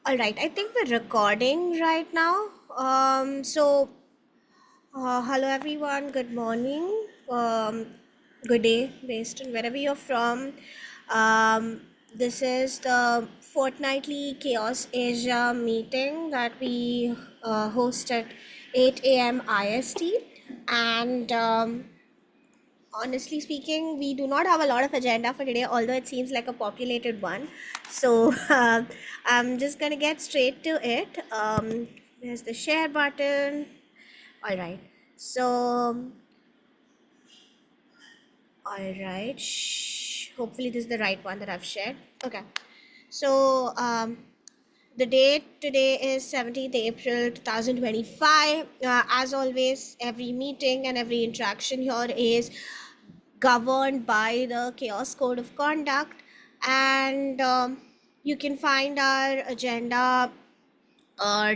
All right, I think we're recording right now. Hello everyone. Good morning. Good day, based on wherever you're from. This is the fortnightly Chaos Asia meeting that we host at 8 a.m. IST, and honestly speaking, we do not have a lot of agenda for today, although it seems like a populated one. So I'm just gonna get straight to it. There's the share button. All right. So, all right. Hopefully, this is the right one that I've shared. Okay. So, the date today is 17th April 2025. As always, every meeting and every interaction here is governed by the Chaos Code of Conduct, and you can find our agenda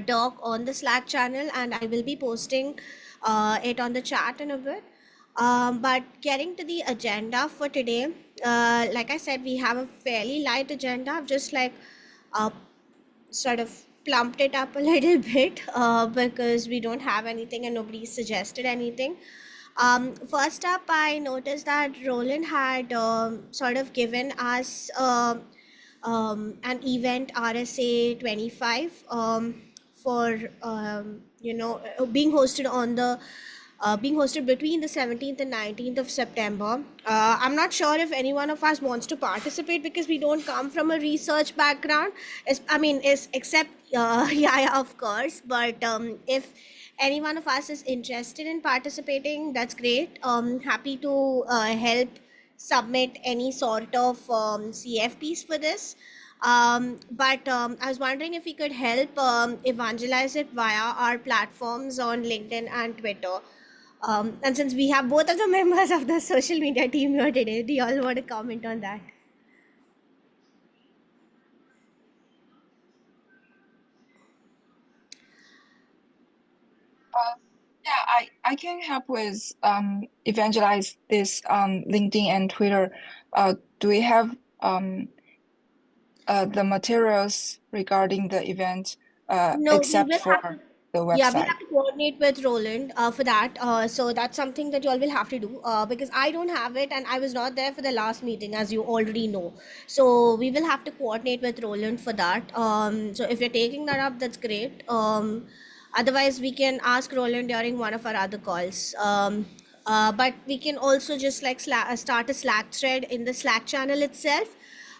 doc on the Slack channel, and I will be posting it on the chat in a bit. But getting to the agenda for today, like I said, we have a fairly light agenda. I've just uh, sort of plumped it up a little bit because we don't have anything and nobody suggested anything. First up, I noticed that Roland had sort of given us an event RSA 25 for being hosted on the being hosted between the 17th and 19th of September. I'm not sure if any one of us wants to participate because we don't come from a research background. Is except yeah, of course. But if any one of us is interested in participating, that's great. Happy to help submit any sort of CFPs for this. But I was wondering if we could help evangelize it via our platforms on LinkedIn and Twitter. And since we have both of the members of the social media team here today, do you all want to comment on that? Uh, yeah, I can help with evangelize this on LinkedIn and Twitter. Do we have the materials regarding the event No, we except will have for to. the Yeah, we'll website? have to coordinate with Roland for that. So that's something that you all will have to do because I don't have it and I was not there for the last meeting, as you already know. So we will have to coordinate with Roland for that. So if you're taking that up, that's great. Otherwise, we can ask Roland during one of our other calls. But we can also just like start a Slack thread in the Slack channel itself,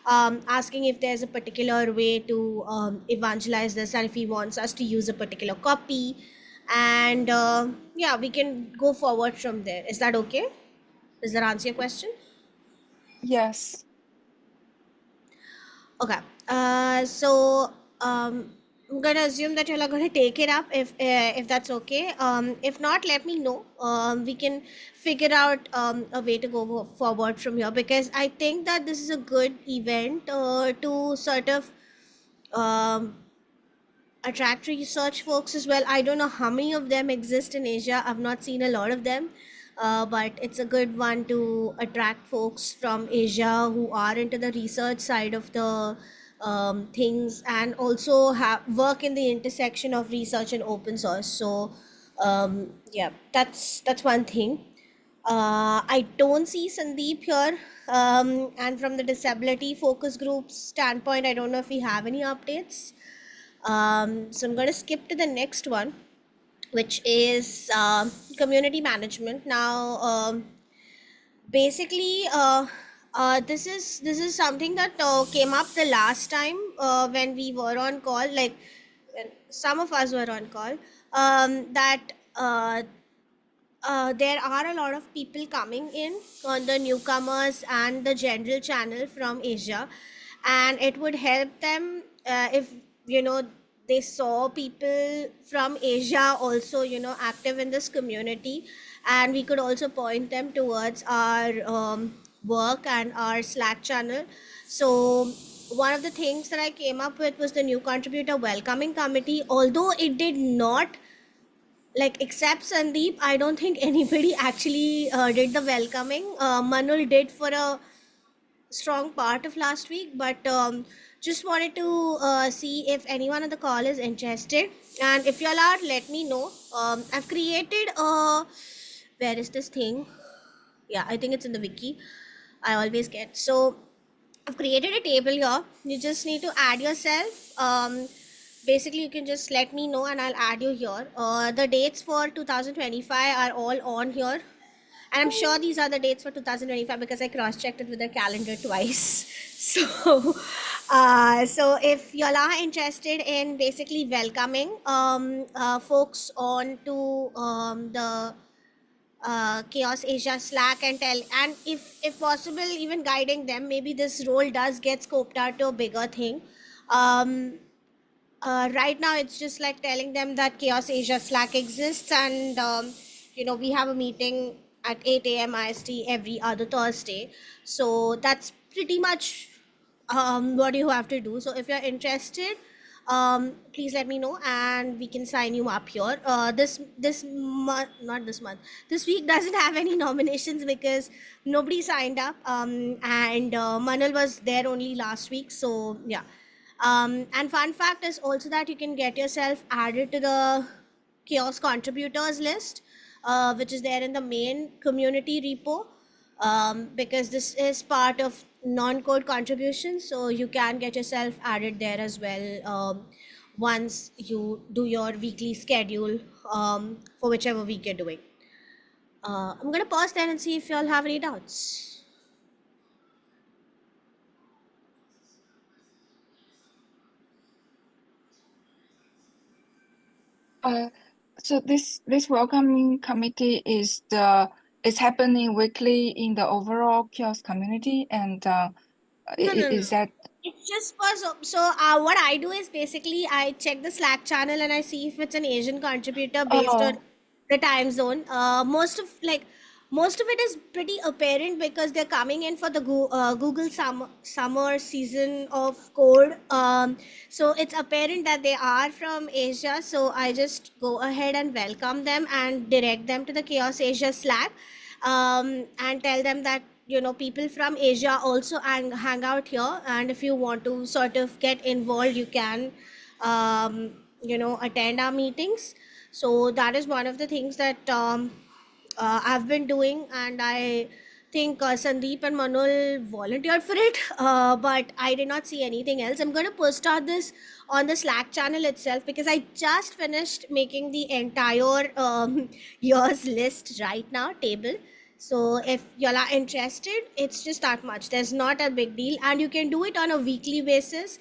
asking if there's a particular way to evangelize this and if he wants us to use a particular copy. And yeah, we can go forward from there. Is that okay? Does that answer your question? Yes. Okay. So I'm gonna assume that you're gonna take it up if that's okay. If not, let me know. We can figure out a way to go forward from here because I think that this is a good event to sort of um, attract research folks as well. I don't know how many of them exist in Asia. I've not seen a lot of them, but it's a good one to attract folks from Asia who are into the research side of the things and also work in the intersection of research and open source. So, yeah, that's one thing. I don't see Sandeep here. And from the disability focus group standpoint, I don't know if we have any updates. So I'm going to skip to the next one, which is community management. Now, basically, this is something that came up the last time when we were on call. Like when some of us were on call. That there are a lot of people coming in on the newcomers and the general channel from Asia, and it would help them if you know they saw people from Asia also active in this community, and we could also point them towards our work and our Slack channel. So one of the things that I came up with was the new contributor welcoming committee, although it did not, like, except Sandeep, I don't think anybody actually did the welcoming. Manul did for a strong part of last week, but just wanted to see if anyone on the call is interested. And if y'all are, let me know. I've created a, where is this thing? Yeah, I think it's in the wiki. I always get. So I've created a table here. You just need to add yourself. Basically, you can just let me know and I'll add you here. The dates for 2025 are all on here. And I'm sure these are the dates for 2025 because I cross-checked it with the calendar twice. So, so if y'all are interested in basically welcoming folks on to the Chaos Asia Slack and tell, and if possible, even guiding them. Maybe this role does get scoped out to a bigger thing. Um, right now, it's just like telling them that Chaos Asia Slack exists, and we have a meeting at 8 a.m. IST every other Thursday. So that's pretty much what you have to do. So if you're interested, please let me know and we can sign you up here. This month, not this month, this week doesn't have any nominations because nobody signed up. And Manal was there only last week, so yeah. And fun fact is also that you can get yourself added to the Chaos contributors list, which is there in the main community repo, because this is part of non-code contributions, so you can get yourself added there as well once you do your weekly schedule for whichever week you're doing. I'm gonna pause there and see if you all have any doubts. So this welcoming committee is happening weekly in the overall kiosk community, and No, no, no. is that It's just for what I do is basically I check the Slack channel and I see if it's an Asian contributor based on oh the time zone. Most of it is pretty apparent because they're coming in for the Google summer season of code. So it's apparent that they are from Asia. So I just go ahead and welcome them and direct them to the Chaos Asia Slack, and tell them that people from Asia also hang out here, and if you want to sort of get involved, you can attend our meetings. So that is one of the things that I've been doing, and I think Sandeep and Manol volunteered for it, but I did not see anything else. I'm going to post out this on the Slack channel itself because I just finished making the entire year's list right now table. So if y'all are interested, it's just that much. There's not a big deal, and you can do it on a weekly basis,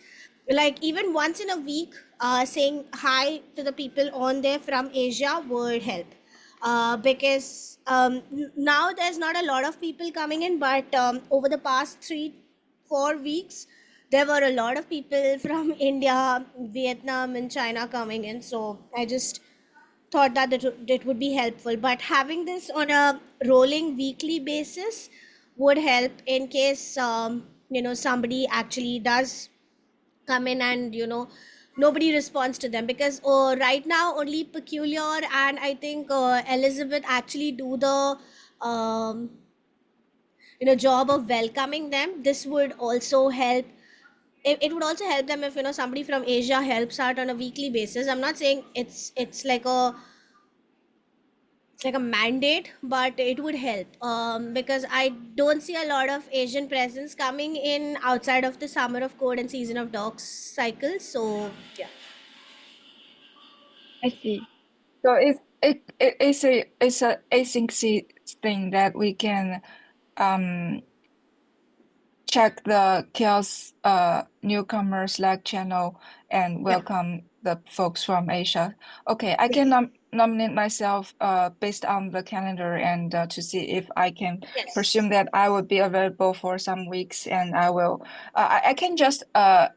like even once in a week. Saying hi to the people on there from Asia would help, because now there's not a lot of people coming in, but over the past 3 4 weeks there were a lot of people from India, Vietnam and China coming in, so I just thought that it would be helpful. But having this on a rolling weekly basis would help in case somebody actually does come in and nobody responds to them, because right now only Peculiar and I think Elizabeth actually do the um, job of welcoming them. This would also help. It would also help them if somebody from Asia helps out on a weekly basis. I'm not saying it's like a mandate, but it would help, because I don't see a lot of Asian presence coming in outside of the Summer of Code and Season of Dogs cycle. So yeah. I see. So it's a async thing that we can um check the Chaos newcomer Slack channel and Yeah. welcome the folks from Asia. Okay, I can nominate myself based on the calendar and to see if I can Yes. presume that I will be available for some weeks, and I will I can just add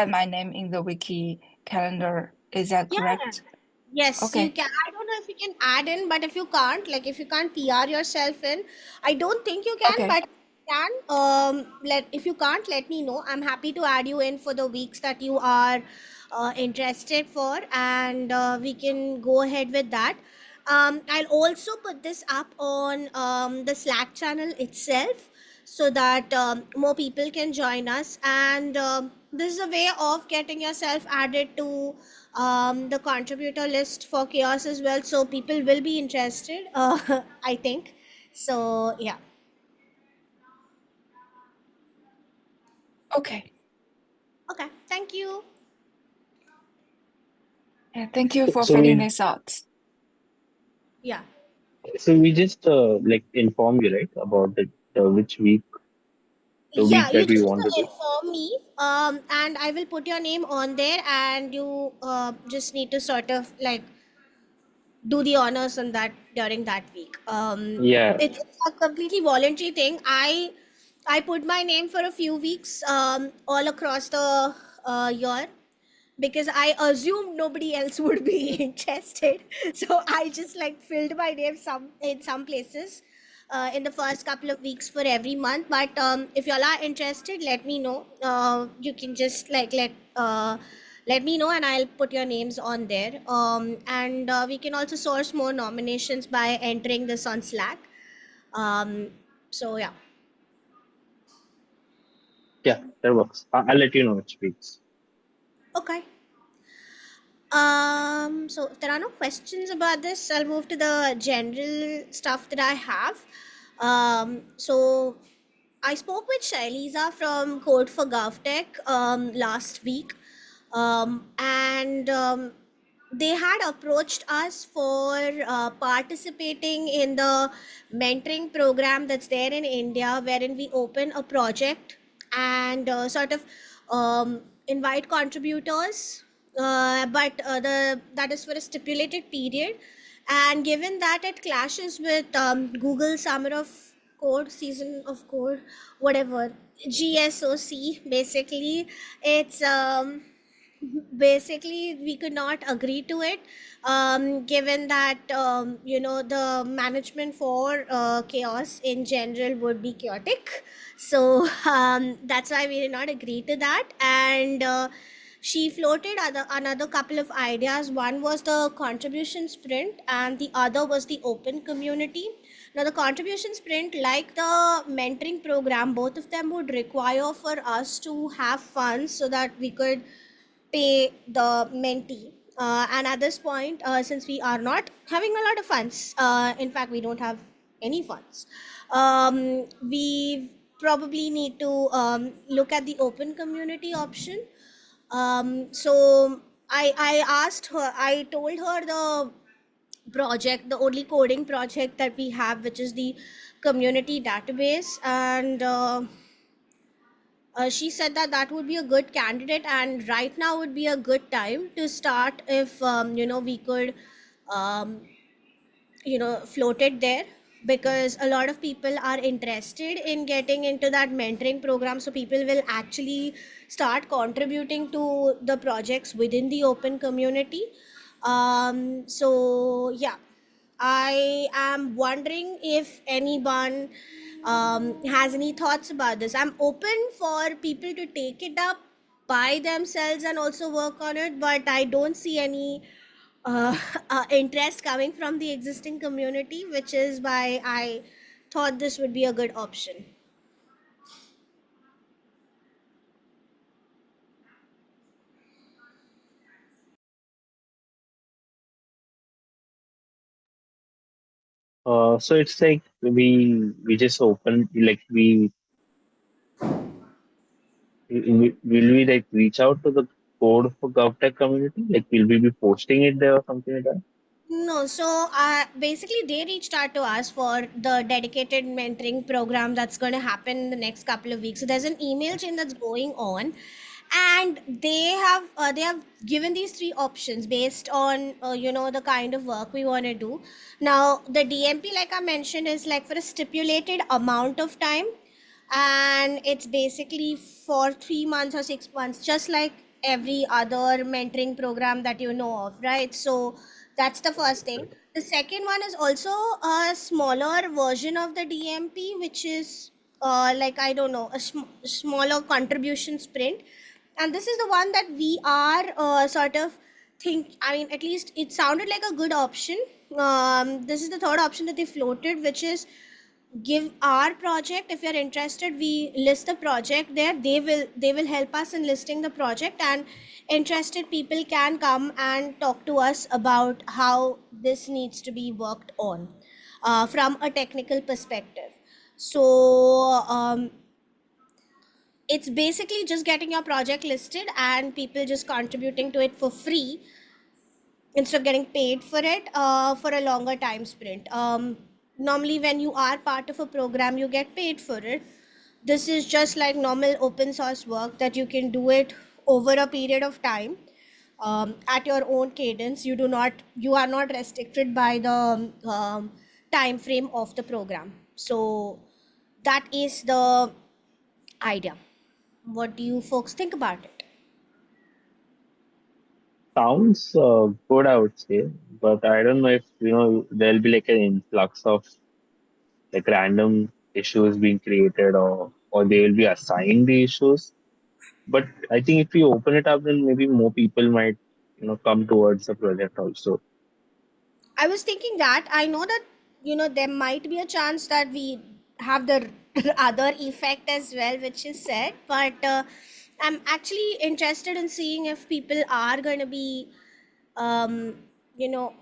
my name in the wiki calendar. Is that Yeah. correct? Yes, you Okay. can. I don't know if you can add in, but if you can't, like if you can't PR yourself in, I don't think you can, Okay. but you can. Let if you can't, let me know. I'm happy to add you in for the weeks that you are interested for, and we can go ahead with that. I'll also put this up on the Slack channel itself. so that more people can join us. And this is a way of getting yourself added to the contributor list for chaos as well, so people will be interested, I think. So yeah. Okay. Okay, thank you. Yeah, thank you for So filling we this out. Yeah. so we just like inform you, right, about the which week, the Yeah, week you that we just want to do. inform me, and I will put your name on there, and you just need to sort of like do the honors on that during that week. Yeah. It's a completely voluntary thing. I put my name for a few weeks all across the year, because I assumed nobody else would be interested. So I just like filled my name some in some places in the first couple of weeks for every month. But if y'all are interested, let me know. You can just like let me know, and I'll put your names on there. And we can also source more nominations by entering this on Slack. So yeah. Yeah, that works. I'll let you know which weeks. Okay. So if there are no questions about this, I'll move to the general stuff that I have. So I spoke with Shailiza from Code for GovTech last week, and they had approached us for participating in the mentoring program that's there in India, wherein we open a project and sort of invite contributors, but the that is for a stipulated period. And given that it clashes with Google Summer of Code, Season of Code, whatever, GSOC, basically, it's basically we could not agree to it, given that the management for chaos in general would be chaotic. So that's why we did not agree to that. And she floated another couple of ideas. One was the contribution sprint, and the other was the open community. Now, the contribution sprint, like the mentoring program, both of them would require for us to have funds so that we could pay the mentee. And at this point, since we are not having a lot of funds, in fact, we don't have any funds, we probably need to look at the open community option. So I asked her, I told her the project, the only coding project that we have, which is the community database. And she said that that would be a good candidate, and right now would be a good time to start if we could um, float it there, because a lot of people are interested in getting into that mentoring program, so people will actually start contributing to the projects within the open community. So yeah, I am wondering if anyone has any thoughts about this. I'm open for people to take it up by themselves and also work on it, but I don't see any uh, interest coming from the existing community, which is why I thought this would be a good option. So it's like we just open, like will we like reach out to the Code for GovTech community? Like will we be posting it there or something like that? No, so basically, they reached out to us for the dedicated mentoring program that's going to happen in the next couple of weeks. So there's an email chain that's going on, and they have given these three options based on the kind of work we want to do. Now, the DMP, like I mentioned, is like for a stipulated amount of time, and it's basically for 3 months or 6 months, just like every other mentoring program that you know of, right? So that's the first thing. Right. The second one is also a smaller version of the DMP, which is like, I don't know, a smaller contribution sprint. And this is the one that we are sort of I mean, at least it sounded like a good option. This is the third option that they floated, which is give our project. If you're interested, we list the project there. They will help us in listing the project, and interested people can come and talk to us about how this needs to be worked on from a technical perspective. So it's basically just getting your project listed and people just contributing to it for free instead of getting paid for it for a longer time sprint. Normally, when you are part of a program, you get paid for it. This is just like normal open source work that you can do it over a period of time at your own cadence. You are not restricted by the time frame of the program. So that is the idea. What do you folks think about it? Sounds good, I would say, but I don't know if there'll be like an influx of like random issues being created, or they will be assigned the issues. But I think if we open it up, then maybe more people might come towards the project also. I was thinking that I know that there might be a chance that we have the other effect as well, which is said. But I'm actually interested in seeing if people are going to be, um,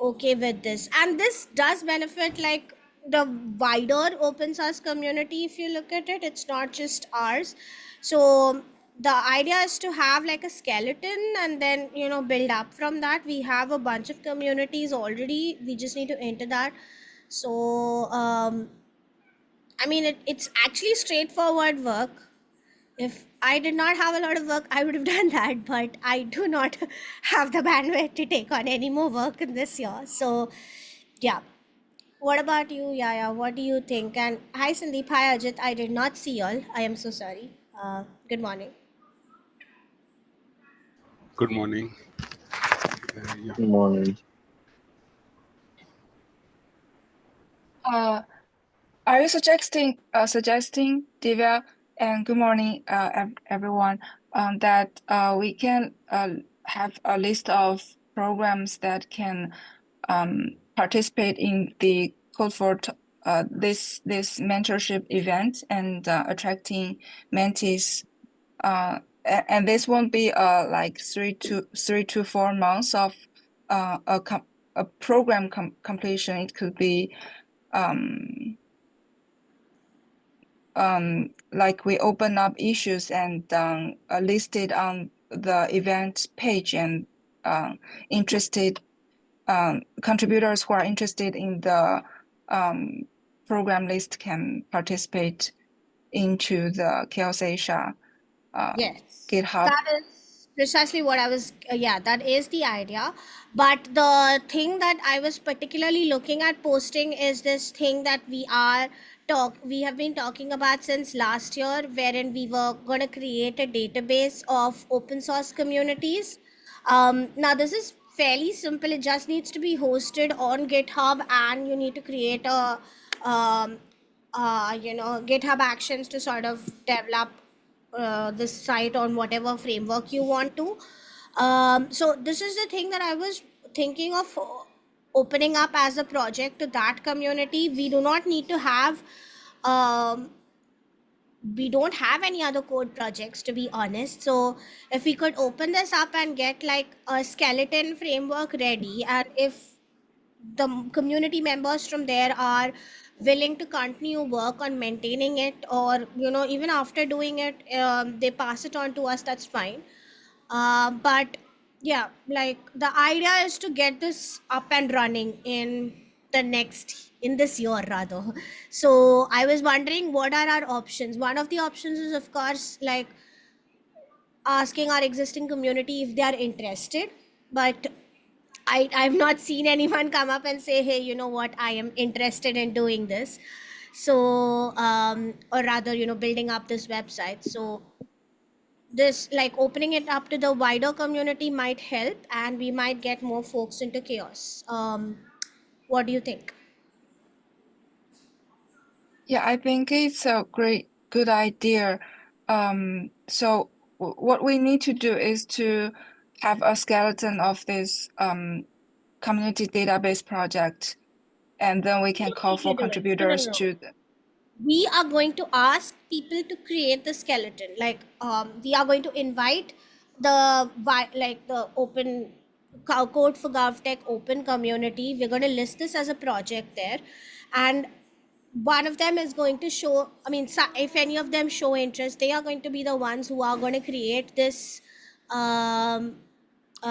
okay with this. And this does benefit like the wider open source community. If you look at it, it's not just ours. So the idea is to have like a skeleton and then build up from that. We have a bunch of communities already, we just need to enter that. So I mean, it's actually straightforward work. If I did not have a lot of work, I would have done that, but I do not have the bandwidth to take on any more work in this year. So yeah. What about you, Yaya? What do you think? And hi, Sandeep. Hi, Ajit. I did not see y'all. I am so sorry. Good morning. Good morning. Yeah. Morning. Are you suggesting Divya, and good morning, everyone, that we can have a list of programs that can participate in the Code for this mentorship event and attracting mentees, and this won't be like 3 to 4 months of a program completion. It could be like we open up issues and listed on the event page, and interested contributors who are interested in the program list can participate into the Chaos Asia Yes, GitHub. that is precisely what I was. Yeah, that is the idea. But the thing that I was particularly looking at posting is this thing that we have been talking about since last year, wherein we were going to create a database of open source communities. Now this is fairly simple. It just needs to be hosted on GitHub, and you need to create a um, GitHub Actions to sort of develop this site on whatever framework you want to. So this is the thing that I was thinking of opening up as a project to that community. We do not need to have um, we don't have any other code projects, to be honest. So if we could open this up and get like a skeleton framework ready, and if the community members from there are willing to continue work on maintaining it, or even after doing it, they pass it on to us, that's fine. But yeah, like the idea is to get this up and running in this year rather. So I was wondering, what are our options? One of the options is, of course, like asking our existing community if they are interested. But I've not seen anyone come up and say, hey, you know what, I am interested in doing this. So or rather, building up this website. So this, like, opening it up to the wider community might help, and we might get more folks into chaos. What do you think? Yeah, I think it's a good idea. So what we need to do is to have a skeleton of this community database project, and then we can call for Completely do it. No, no, contributors no. to we are going to ask people to create the skeleton. Like we are going to invite the open code for GovTech open community. We're going to list this as a project there, and one of them is going to show, I mean, if any of them show interest, they are going to be the ones who are going to create this um,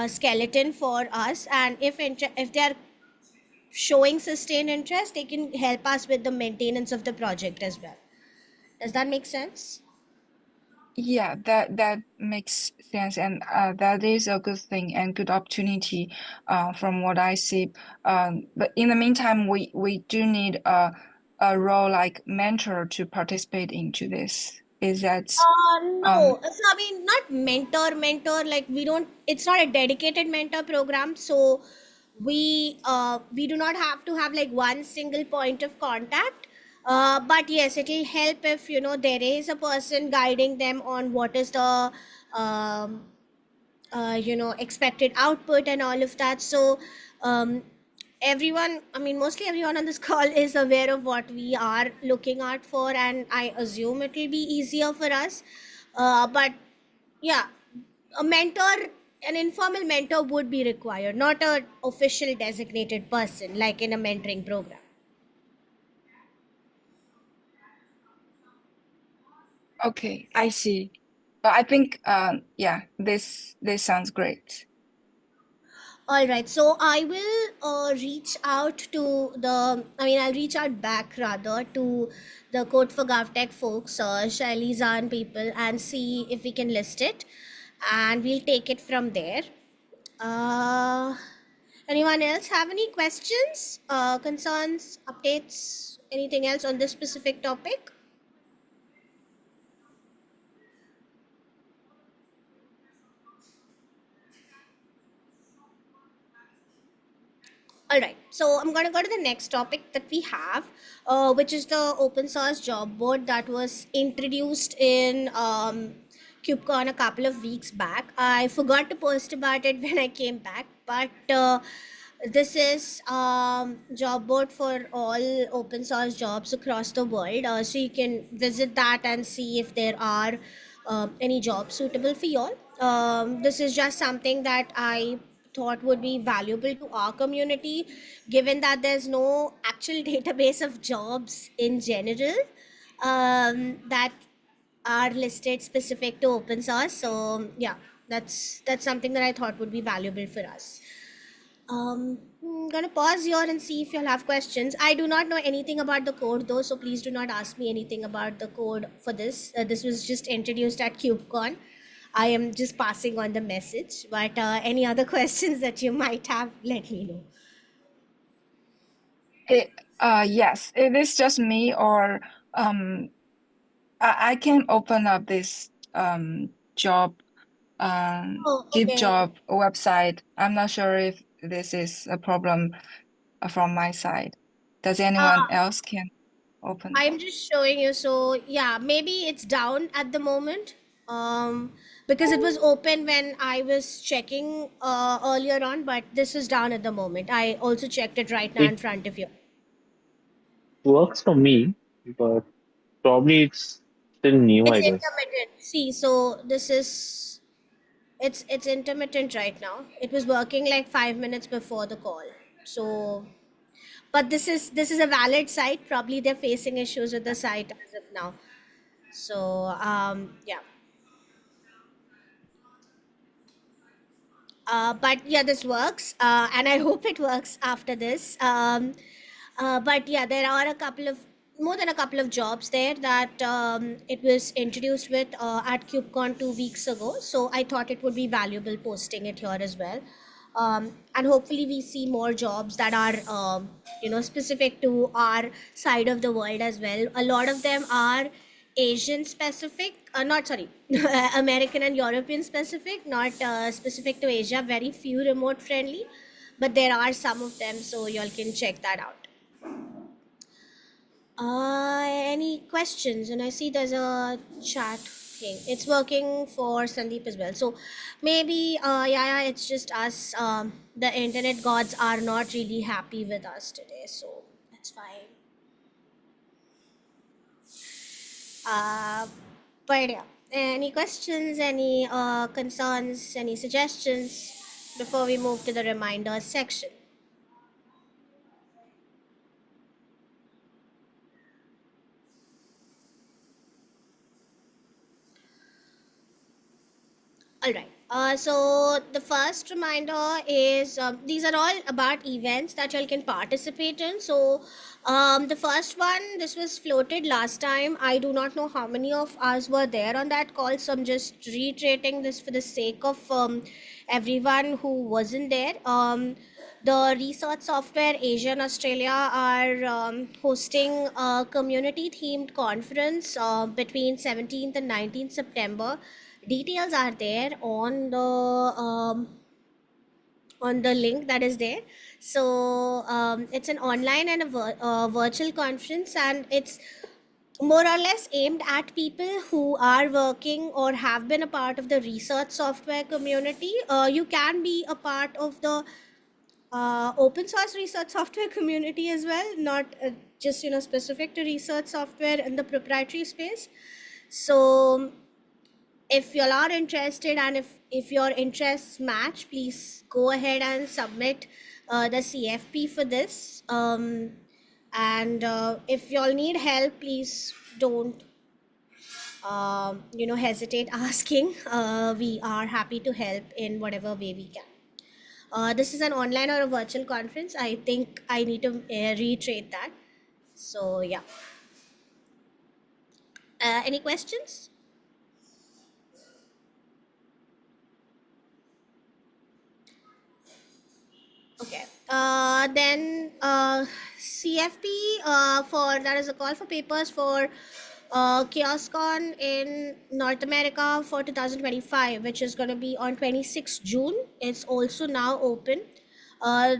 skeleton for us. And if they are showing sustained interest, they can help us with the maintenance of the project as well. Does that make sense? Yeah, that makes sense, and that is a good thing and good opportunity, from what I see. But in the meantime, we do need a role like mentor to participate into this. Is that No. So I mean, not mentor. Like we don't. It's not a dedicated mentor program. So we do not have to have like one single point of contact. But yes, it'll help if there is a person guiding them on what is the um, expected output and all of that. So um, everyone, I mean, mostly everyone on this call is aware of what we are looking out for, and I assume it will be easier for us. But yeah, a mentor, an informal mentor would be required, not a official designated person like in a mentoring program. okay? I see. But I think yeah, this sounds great. All right, so I will reach out to I'll reach out back rather to the Code for GovTech folks, Shailiza and people, and see if we can list it, and we'll take it from there. Uh, Anyone else have any questions, concerns, updates, anything else on this specific topic? All right, so I'm going to go to the next topic that we have, which is the open source job board that was introduced in KubeCon a couple of weeks back. I forgot to post about it when I came back, but this is job board for all open source jobs across the world. So you can visit that and see if there are any jobs suitable for you all. This is just something that I thought would be valuable to our community, given that there's no actual database of jobs in general that are listed specific to open source. So yeah, that's something that I thought would be valuable for us. I'm gonna pause here and see if you'll have questions. I do not know anything about the code though, so please do not ask me anything about the code for this. This was just introduced at KubeCon. I am just passing on the message, but any other questions that you might have, let me know. Yes, it is just me, or I can open up this job Oh, Git okay. job website. I'm not sure if this is a problem from my side. Does anyone else can open? I'm just showing you. So yeah, maybe it's down at the moment. Because it was open when I was checking earlier on, but this is down at the moment. I also checked it right now It in front of you. works for me, but probably it's still new, It's I guess. intermittent. See, so this is it's intermittent right now. It was working like 5 minutes before the call. So, but this is a valid site. Probably they're facing issues with the site as of now. So yeah. But yeah, this works, and I hope it works after this. But yeah, there are more than a couple of jobs there that it was introduced with at KubeCon 2 weeks ago. So I thought it would be valuable posting it here as well. And hopefully we see more jobs that are specific to our side of the world as well. A lot of them are Asian specific, not sorry, American and European specific, not specific to Asia. Very few remote friendly, but there are some of them, so y'all can check that out. Any questions? And I see there's a chat thing. It's working for Sandeep as well. So maybe, yeah, it's just us. The internet gods are not really happy with us today, so that's fine. Uh, but yeah, any questions, any concerns, any suggestions before we move to the reminders section? All right. So the first reminder is these are all about events that you all can participate in. So the first one, this was floated last time. I do not know how many of us were there on that call, so I'm just reiterating this for the sake of everyone who wasn't there. The Research Software Asia and Australia are hosting a community themed conference between 17th and 19th September. Details are there on the link that is there. So it's an online and a virtual conference, and it's more or less aimed at people who are working or have been a part of the research software community. You can be a part of the open source research software community as well, not just specific to research software in the proprietary space. So if you all are interested, and if your interests match, please go ahead and submit the CFP for this. And if you all need help, please don't hesitate asking. We are happy to help in whatever way we can. This is an online or a virtual conference. I think I need to reiterate that. So yeah. Any questions? Okay. Then CFP for that is a call for papers for KiosCon in North America for 2025, which is going to be on 26th June. It's also now open. Uh,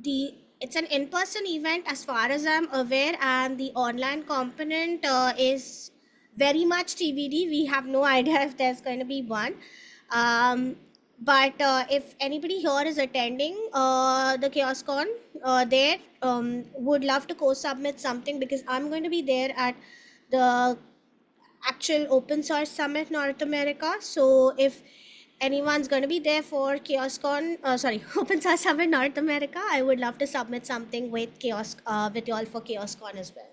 it's an in-person event as far as I'm aware, and the online component is very much TBD. We have no idea if there's going to be one. But if anybody here is attending the KiosCon there, would love to co-submit something, because I'm going to be there at the actual open source summit North America. So if anyone's going to be there for KiosCon, open source summit North America, I would love to submit something with with y'all for KiosCon as well.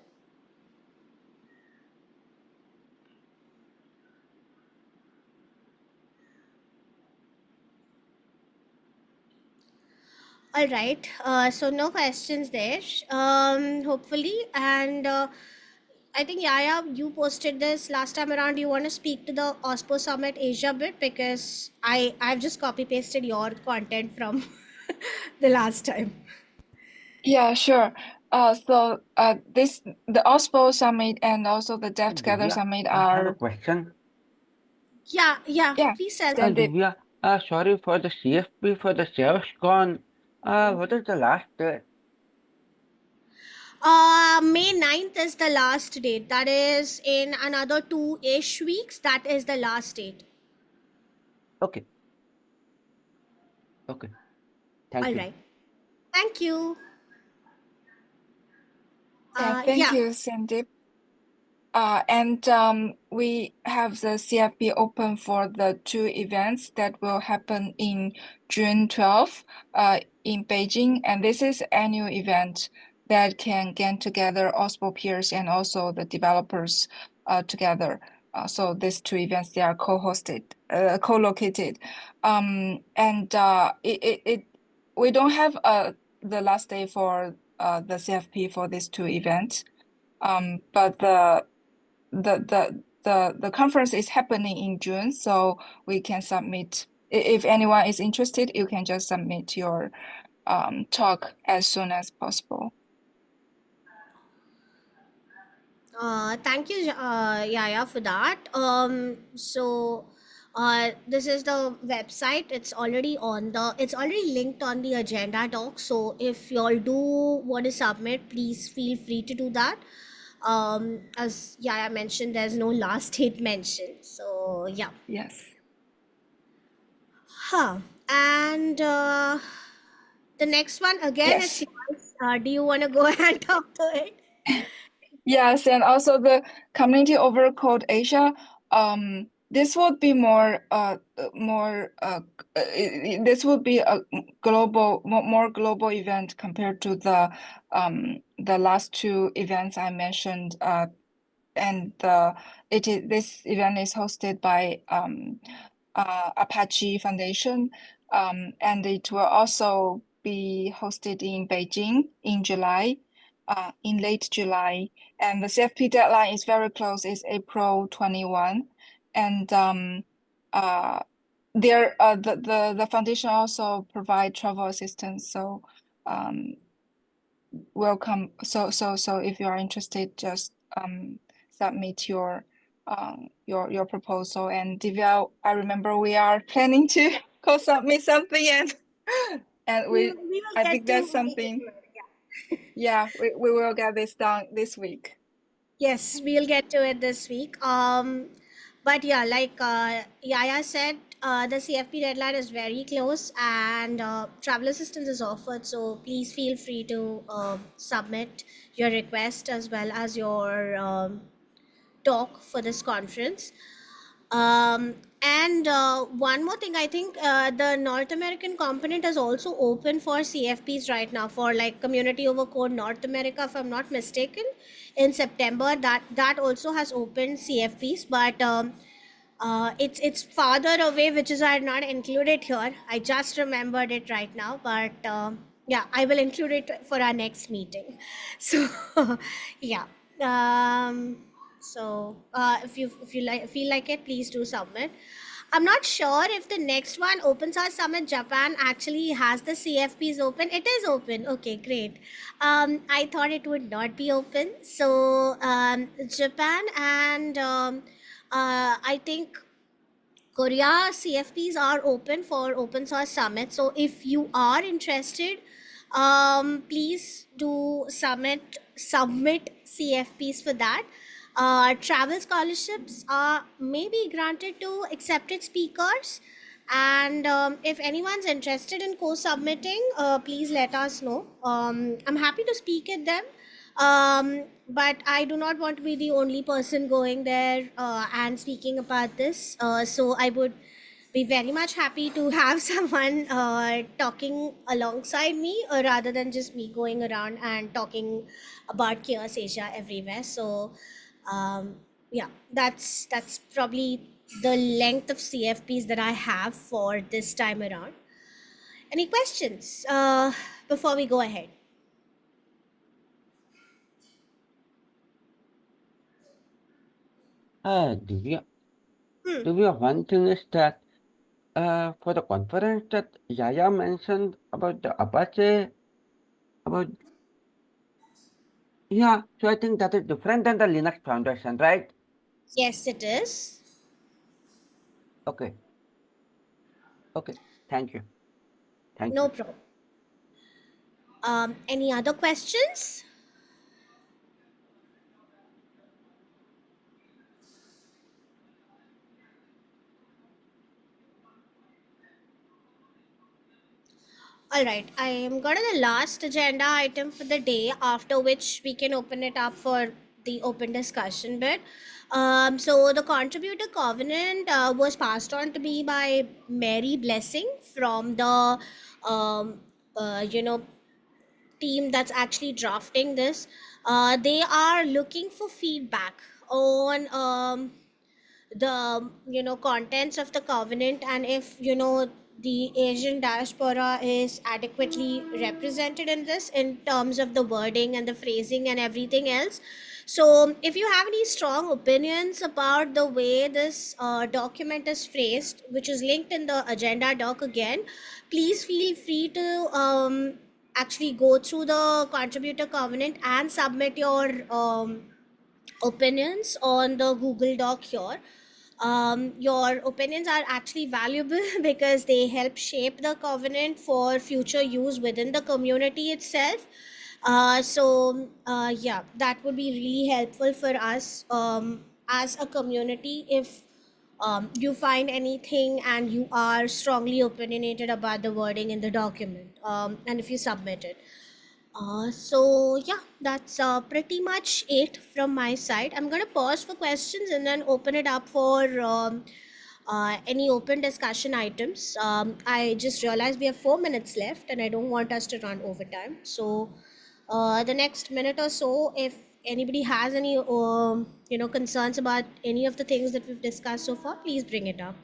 All right. So no questions there. Hopefully, and I think Yaya, you posted this last time around. You want to speak to the OSPO Summit Asia bit, because I've just copy pasted your content from the last time. Yeah, sure. The OSPO Summit and also the Dev Together Divya, Summit I have a are, question. Yeah. yeah, Please tell. Sandeep. Divya, sorry for the CFP for the SEOSCon. What is the last date? May 9th is the last date. That is in another 2-ish weeks. That is the last date. Okay. Okay. Thank All you. right. Thank you. Yeah, thank Yeah. you, Sandeep. And we have the CFP open for the 2 events that will happen in June 12th in Beijing. And this is annual event that can get together OSPO peers and also the developers together. So these 2 events, they are co-hosted, co-located. We don't have the last day for the CFP for these 2 events. But the conference is happening in June, so we can submit. If anyone is interested, you can just submit your talk as soon as possible. Thank you, Yaya, for that. So this is the website. It's already linked on the agenda doc. So if y'all do want to submit, please feel free to do that. As Yaya mentioned, there's no last date mentioned. So yeah. Yes. And the next one again, Yes. it's yours. Do you want to go and talk to it? Yes, and also the community over Code Asia. This would be this would be a more global event compared to the last two events I mentioned. And this event is hosted by Apache Foundation, and it will also be hosted in Beijing in July, in late July. And the CFP deadline is very close, it's April 21. And the foundation also provide travel assistance. So welcome. So if you are interested, just submit your proposal. And Divya, I remember we are planning to co-submit something, and We will I get think to that's it something. later, yeah. Yeah, we will get this done this week. Yes, we'll get to it this week. But yeah, like Yaya said, the CFP deadline is very close, and travel assistance is offered. So please feel free to submit your request as well as your talk for this conference. And one more thing, I think the North American component is also open for CFPs right now, for like Community over Code North America, if I'm not mistaken. In September, that also has opened CFPs, but it's farther away, which is why I not included here. I just remembered it right now, but yeah, I will include it for our next meeting. So yeah. So if you like feel like it, please do submit. I'm not sure if the next one, Open Source Summit Japan, actually has the CFPs open. It is open. Okay, great. I thought it would not be open. So Japan and I think Korea CFPs are open for Open Source Summit. So if you are interested, please do submit CFPs for that. Travel scholarships are maybe granted to accepted speakers. And if anyone's interested in co-submitting, please let us know. I'm happy to speak at them, but I do not want to be the only person going there and speaking about this. So I would be very much happy to have someone talking alongside me, rather than just me going around and talking about Chaos Asia everywhere. So yeah, that's probably the length of CFPs that I have for this time around. Any questions before we go ahead? Divya, Hmm. Divya, one thing is that for the conference that Yaya mentioned about the Apache, about yeah, so I think that is different than the Linux Foundation, right? Yes, it is. Okay, okay, thank you, thank No you. problem. Any other questions? All right, I am got to the last agenda item for the day, after which we can open it up for the open discussion bit. So the contributor covenant was passed on to me by Mary Blessing from the um, you know, team that's actually drafting this. They are looking for feedback on the contents of the covenant, and if the Asian diaspora is adequately represented in this in terms of the wording and the phrasing and everything else. So if you have any strong opinions about the way this document is phrased, which is linked in the agenda doc again, please feel free to actually go through the contributor covenant and submit your opinions on the Google Doc here. Your opinions are actually valuable because they help shape the covenant for future use within the community itself. Yeah, that would be really helpful for us as a community. If you find anything and you are strongly opinionated about the wording in the document, and if you submit it. So yeah, that's pretty much it from my side. I'm gonna pause for questions and then open it up for any open discussion items. I just realized we have 4 minutes left, and I don't want us to run overtime. So the next minute or so, if anybody has any concerns about any of the things that we've discussed so far, please bring it up.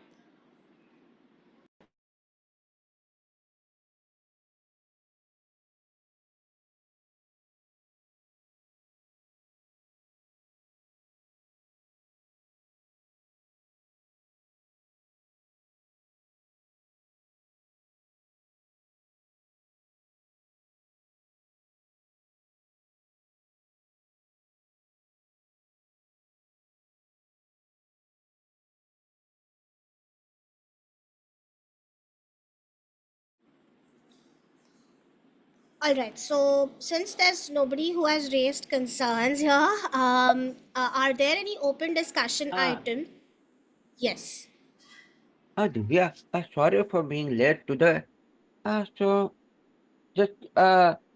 All right. So since there's nobody who has raised concerns here, are there any open discussion Ah, item? Yes. Divya, sorry for being late today. So just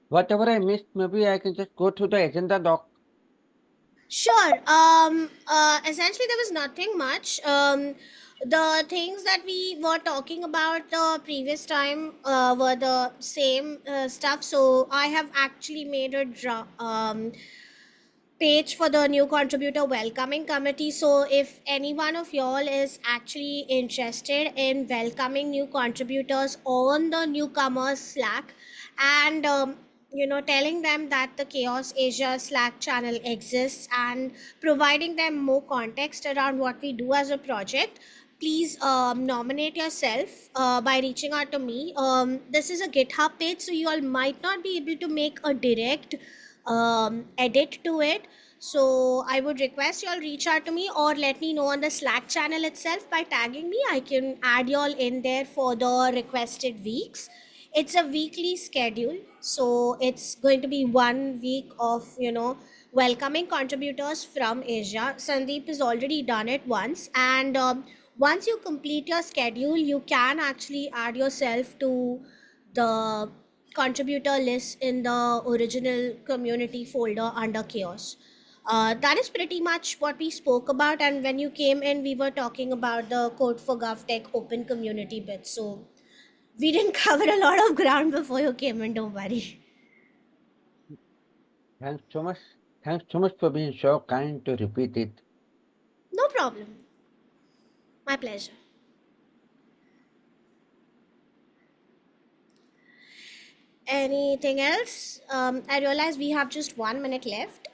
whatever I missed, maybe I can just go through the agenda doc. Sure. Essentially, there was nothing much. The things that we were talking about the previous time were the same stuff. So I have actually made a page for the new contributor welcoming committee. So if any one of y'all is actually interested in welcoming new contributors on the newcomers Slack, and telling them that the Chaos Asia Slack channel exists and providing them more context around what we do as a project, please nominate yourself by reaching out to me. This is a GitHub page, so you all might not be able to make a direct edit to it. So I would request y'all reach out to me or let me know on the Slack channel itself by tagging me. I can add y'all in there for the requested weeks. It's a weekly schedule, so it's going to be 1 week of welcoming contributors from Asia. Sandeep has already done it once, and once you complete your schedule, you can actually add yourself to the contributor list in the original community folder under chaos. That is pretty much what we spoke about, and when you came in we were talking about the code for GovTech open community bit, so we didn't cover a lot of ground before you came in, don't worry. Thanks so much. Thanks so much for being so kind to repeat it. No problem, my pleasure. Anything else? I realize we have just 1 minute left.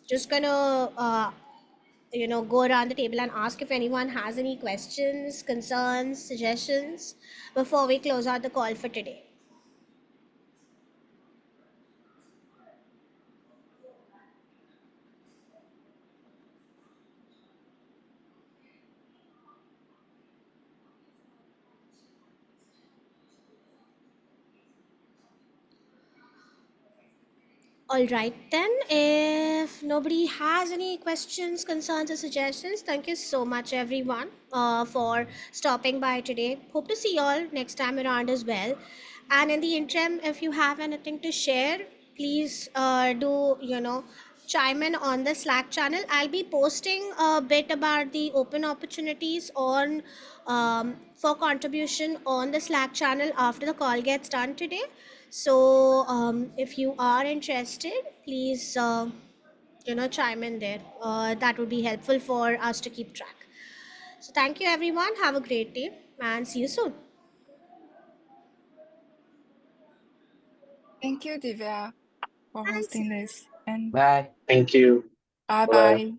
Just gonna go around the table and ask if anyone has any questions, concerns, suggestions before we close out the call for today. All right, then, if nobody has any questions, concerns, or suggestions, thank you so much, everyone, for stopping by today. Hope to see you all next time around as well. And in the interim, if you have anything to share, please do, chime in on the Slack channel. I'll be posting a bit about the open opportunities on for contribution on the Slack channel after the call gets done today. So if you are interested, please chime in there. That would be helpful for us to keep track. So thank you, everyone. Have a great day and see you soon. Thank you, Divya, for Thanks. hosting this. And Bye. Thank you. bye Bye. bye.